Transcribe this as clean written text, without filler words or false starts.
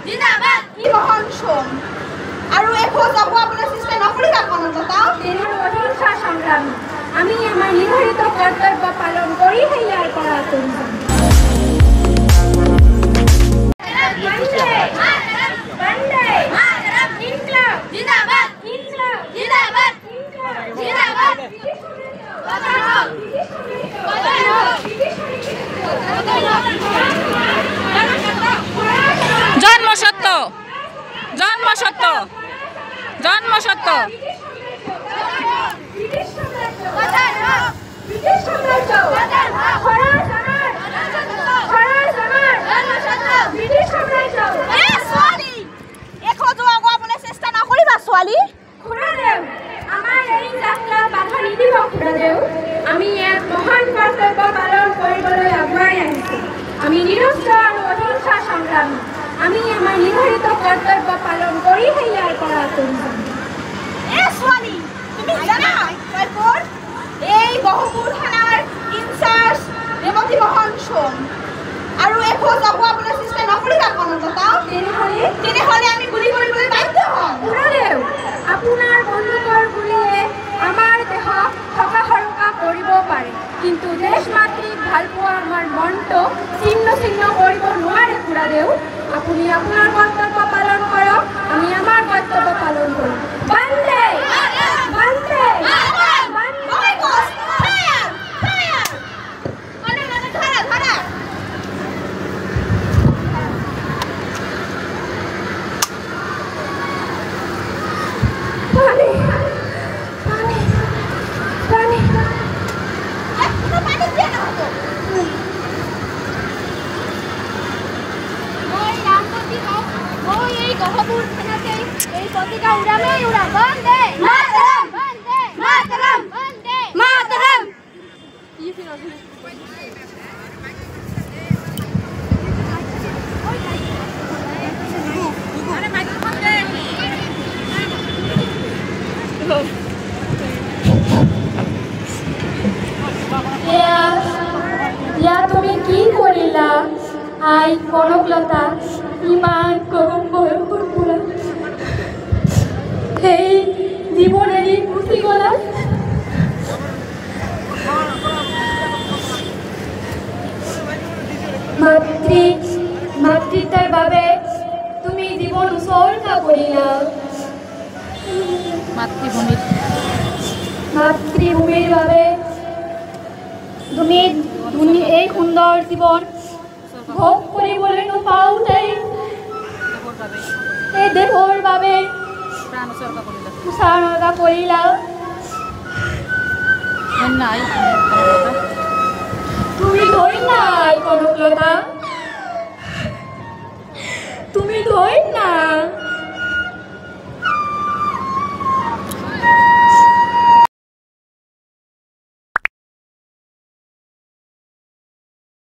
জিন্দাবাদ ই মহান সোম আৰু এখোজ আগুৱাবলৈ চেষ্টা নকৰিবা কনকলতা অহিংসা সংগ্ৰামী আমি আমাৰ নিৰ্ধাৰিত কৰ্তব্য পালন কৰিহে ইয়াৰ পৰা আঁতৰি যাম জন্মসত্য জন্মসত্য জন্মসত্য চেষ্টা নকৰিবা ছোৱালী খুৰাদেউ আমাৰ এই যাত্ৰা বাধা নিদিব খুৰাদেউ আমি এক মহান কৰ্তব্য পালন কৰিবলৈ আগুৱাই আহিছোঁ আমি নিৰস্ত্ৰ আৰু অহিংসা সংগ্ৰামী আমি আমাৰ নিৰ্ধাৰিত কৰ্তব্য পালন কৰিহে ইয়াৰ পৰা আঁতৰি যাম ছোৱালী তুমি জানা এই গহপুৰ থানাৰ ইনচাৰ্জ ৰেৱতী মোহন সোম আৰু এখোজ আগুৱাবলৈ চেষ্টা নকৰিবা কনকলতা তেনেহ'লে আমি গুলি কৰিবলৈ বাধ্য হ'ম খুৰাদেউ আপোনাৰ বন্দুকৰ গুলিয়ে আমাৰ দেহক থকা কৰিব পাৰে কিন্তু দেশ মাতৃক ভাল পোৱা আমাৰ মনটো ছিন্ন কৰিব নোৱাৰে খুৰাদেউ আপুনি আপোনাৰ কৰ্তব্য পালন কৰক আমি আমাৰ কৰ্তব্য পালন কৰিম বন্দে বন্দে গহপুৰ থানাতে এই পতাকা উড়ামেই উড়া বন্দে মাতৰম বন্দে মাতৰম বন্দে মাতৰম তুমি কি কৰিলা আই কনকলতা ইমান গৰম বয়সৰ পৰা সেই জীৱন এৰি গুচি গ'লা মাতৃত্বৰ বাবে তুমি জীৱন উচৰ্গা কৰিলা মাতৃভূমিৰ বাবে তুমি এই সুন্দৰ জীৱন ভোগ কৰিবলৈ নোপাওঁতেই এই দেশৰ বাবে উচৰ্গা কৰিলা তুমি ধন্য কনকলতা